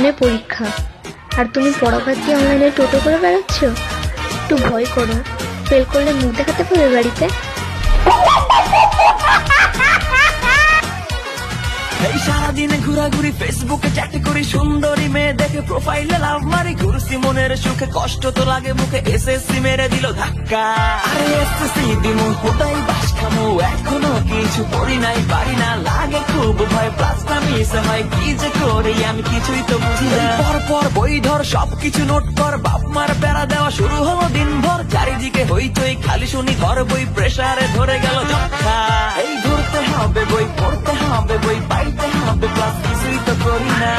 সামনে পরীক্ষা, আর তুমি পড়াবার দিয়ে অনলাইনে টোটো করে বেড়াচ্ছ। একটু ভয় করো, ফেল করলে মুখ দেখাতে পারবে বাড়িতে। এই সারাদিনে ঘোরাঘুরি, ফেসবুকে চ্যাট করি, সুন্দরী মেয়ে দেখে প্রোফাইলে লাভ মারি, ঘুরছি মনের সুখে, কষ্ট তো লাগে মুখে, এসএসসি মেরে দিল ধাক্কা। আরে এসএসসি দিমু হোদাই বাস খামু, এখনো কিছু পড়ি নাই, পারি না, লাগে খুব ভয়, প্লাসটা মিস হয়, কি যে করি আমি কিছুই তো বুঝি না। পর পর বই ধর, সবকিছু নোট কর, বাপ মার প্যারা দেওয়া শুরু হলো দিনভর, চারিদিকে হইচই, খালি শুনি ঘর বই, প্রেসারে ধরে গেল যক্ষা। এই ধরতে হবে বই, পড়তে হবে বই, পাইতে হবে ক্লাস, কিছুই তো করি না।